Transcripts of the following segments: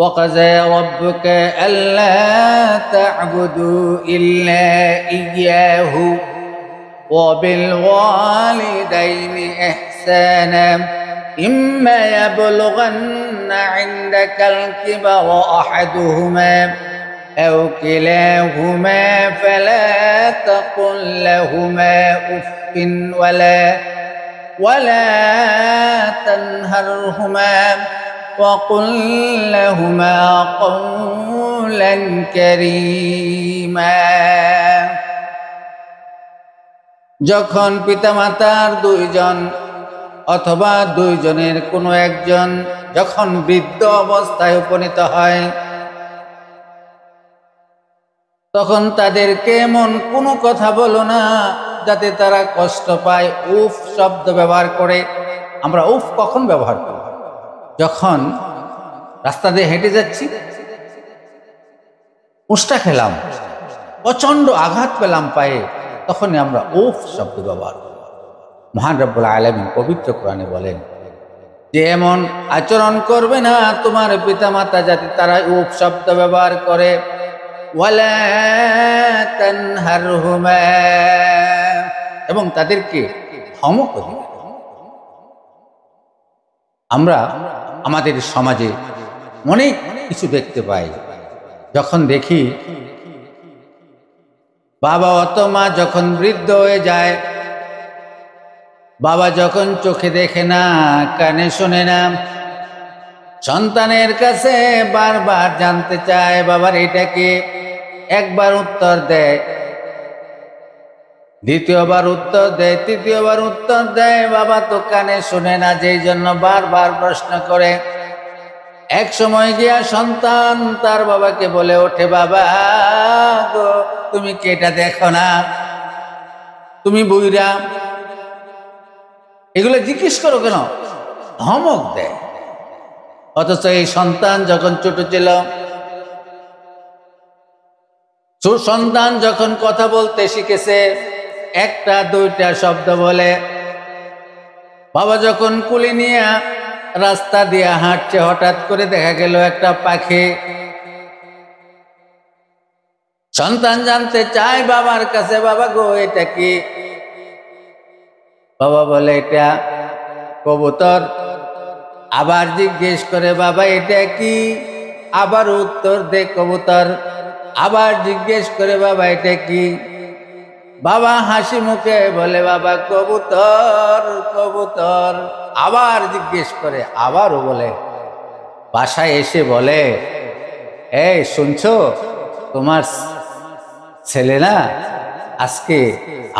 وقضى ربك ألا تعبدوا إلا إياه وبالوالدين إحسانا إما يبلغن عندك الكبر أحدهما أو كلاهما فلا تقل لهما أف ولا تنهرهما وقل لهما قولا كريما। যখন পিতামাতার দুইজন অথবা দুইজনের কোনো একজন যখন বৃদ্ধ অবস্থায় উপনীত হয়, তখন তাদেরকে এমন কোনো কথা বলো না যাতে তারা কষ্ট পায়। উফ শব্দ ব্যবহার করে। আমরা উফ কখন ব্যবহার করি? যখন রাস্তা দিয়ে হেঁটে যাচ্ছি, উষ্টা খেলাম, প্রচন্ড আঘাত পেলাম পায়ে, তখনই আমরা উফ শব্দ ব্যবহার করি। মহান রব্বুল আলামিন পবিত্র কোরআনে বলেন যে এমন আচরণ করবে না তোমার পিতামাতা যাতে তারা উফ শব্দ ব্যবহার করে। ওয়ালা তানহারহুমা, এবং তাদেরকে ধমক দিবে। আমরা আমাদের সমাজে অনেক কিছু দেখতে পাই। যখন দেখি বাবা অথবা যখন বৃদ্ধ হয়ে যায়, বাবা যখন চোখে দেখে না, কানে শোনে না, সন্তানের কাছে বারবার জানতে চায় বাবার এটাকে, একবার উত্তর দেয়, দ্বিতীয়বার উত্তর দেয়, তৃতীয়বার উত্তর দেয়, বাবা তো কানে শুনে না, যেই জন্য বারবার প্রশ্ন করে। এক সময় গিয়া সন্তান তার বাবাকে বলে ওঠে, বাবা গো তুমি কি এটা দেখো না, তুমি বুইরা এগুলো জিজ্ঞেস করো কেন? ধমক দেয়। অথচ এই সন্তান যখন ছোট ছিল, সন্তান যখন কথা বলতে শিখেছে, একটা দুইটা শব্দ বলে, বাবা যখন কুলি নিয়ে রাস্তা দিয়ে হাঁটছে, হঠাৎ করে দেখা গেল একটা পাখি। সন্তান জানতে চায় বাবার কাছে, বাবা গো এটা কি? বাবা বলে এটা কবুতর। আবার জিজ্ঞেস করে, বাবা এটা কি? আবার উত্তর দে কবুতর। আবার জিজ্ঞেস করে, বাবা এটা কি? বাবা হাসি মুখে বলে, বাবা কবুতর কবুতর। আবার জিজ্ঞেস করে, আবারও বলে। বাসায় এসে বলে, এই শুনছো, তোমার ছেলে না আজকে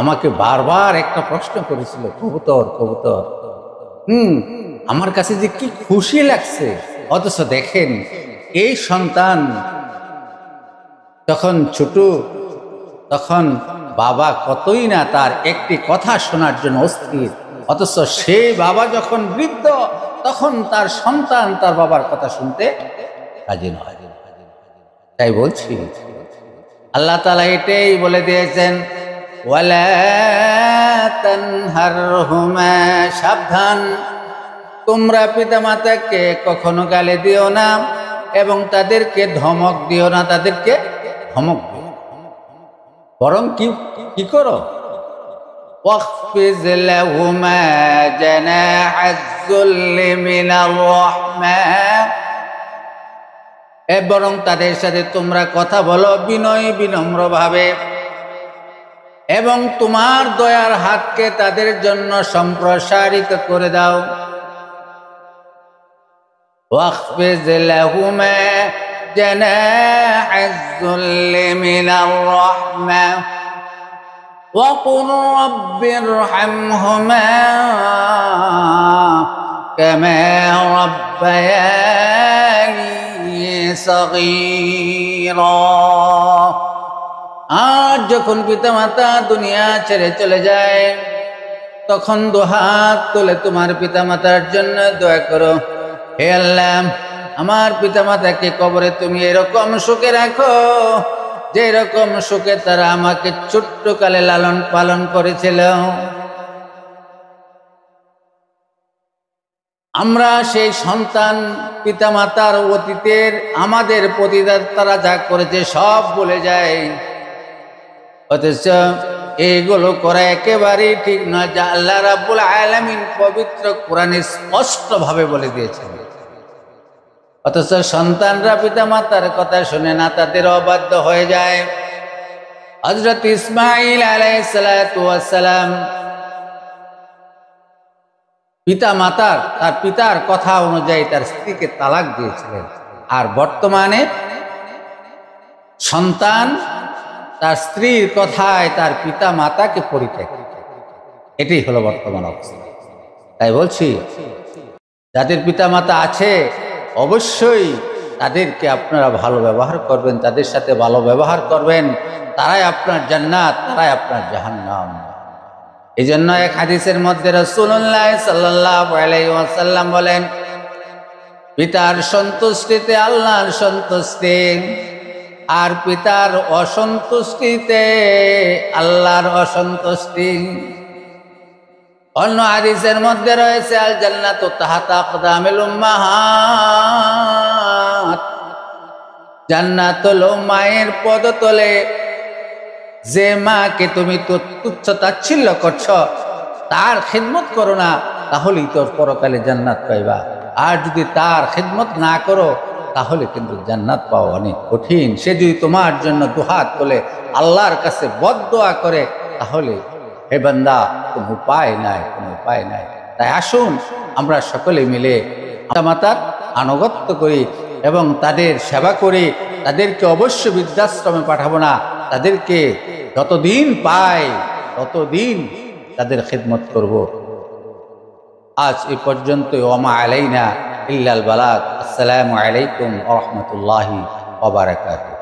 আমাকে বারবার একটা প্রশ্ন করেছিল, কবুতর কবুতর। আমার কাছে যে কি খুশি লাগছে। অথচ দেখেন এই সন্তান তখন ছোট, তখন বাবা কতই না তার একটি কথা শোনার জন্য অস্থির। অথচ সেই বাবা যখন বৃদ্ধ, তখন তার সন্তান তার বাবার কথা শুনতে রাজি নয়। তাই বলছি, আল্লাহ তাআলা এটাই বলে দিয়েছেন, ওয়ালা তানহারহুমা, সাবধান, তোমরা পিতামাতাকে কখনো গালি দিও না এবং তাদেরকে ধমক দিও না। তাদেরকে ধমক দিও, বরং কি করো? ওয়াখফিজ লাহুমা জানাহাজ-যুল্লি মিনার রাহমাহ, বরং তাদের সাথে তোমরা কথা বলো বিনয় বিনম্র ভাবে, এবং তোমার দয়ার হাতকে তাদের জন্য সম্প্রসারিত করে দাও। ওয়াখফিজ লাহুমা জানাহাজ-যুল্লি মিনার রাহমাহ وقل رب ارحمهما كما ربياني صغيرا। আর যখন পিতামাতা দুনিয়া ছেড়ে চলে যায়, তখন দুহাত তুলে তোমার পিতামাতার জন্য দোয়া করো, হে আল্লাহ, আমার পিতামাতাকে কবরে তুমি এরকম সুখে রাখো যে রকম সুখে তারা আমাকে ছোট্ট কালে লালন পালন করেছিল। আমরা সেই সন্তান পিতামাতার অতীতের আমাদের প্রতি তারা যা করেছে সব বলে যায়, অথচ এইগুলো করা একেবারেই ঠিক নয়, যা আল্লাহ রাব্বুল আলামিন পবিত্র কোরআনে স্পষ্টভাবে বলে দিয়েছেন। অথচ সন্তানরা পিতামাতার কথা শুনে না, তাদের অবাধ্য হয়ে যায়। হযরত ইসমাঈল আলাইহিস সালাতু ওয়াস সালাম তার পিতার কথা অনুযায়ী তার স্ত্রীকে তালাক দিয়েছিলেন, আর বর্তমানে সন্তান তার স্ত্রীর কথায় তার পিতা মাতাকে পরিত্যাগ, এটাই হলো বর্তমান অবস্থা। তাই বলছি, যাদের পিতা মাতা আছে অবশ্যই তাদেরকে আপনারা ভালো ব্যবহার করবেন, তাদের সাথে ভালো ব্যবহার করবেন, তারাই আপনার জান্নাত, তারাই আপনার জাহান্নাম। এই জন্য এক হাদিসের মধ্যে রাসূলুল্লাহ সাল্লাল্লাহু আলাইহি ওয়াসাল্লাম বলেন, পিতার সন্তুষ্টিতে আল্লাহর সন্তুষ্টি, আর পিতার অসন্তুষ্টিতে আল্লাহর অসন্তুষ্টি। অন্য হাদিসের মধ্যে রয়েছে, আল জান্নাতু তাহতা আকদামিল উম্মাহাত, জান্নাত হলো মায়ের পদতলে। যে মাকে তুমি তুচ্ছ তাচ্ছিল্য করছো, তার খিদমত করো না, তাহলেই তোর পরকালে জান্নাত পাইবা। আর যদি তার খিদমত না করো, তাহলে কিন্তু জান্নাত পাওয়া অনেক কঠিন। সে যদি তোমার জন্য দুহাত তোলে, আল্লাহর কাছে বদদোয়া করে, তাহলে হে বান্দা, কোনো উপায় নাই, কোনো উপায় নাই। তাই আসুন আমরা সকলে মিলে মাতার আনুগত্য করি এবং তাদের সেবা করি। তাদেরকে অবশ্য বৃদ্ধাশ্রমে পাঠাবো না, তাদেরকে যতদিন পাই ততদিন তাদের খিদমত করব। আজ এ পর্যন্ত। ওমা আলাইনা ইল্লাল বালাগ। আসসালামু আলাইকুম ওয়া রাহমাতুল্লাহি ওয়া বারাকাতুহু।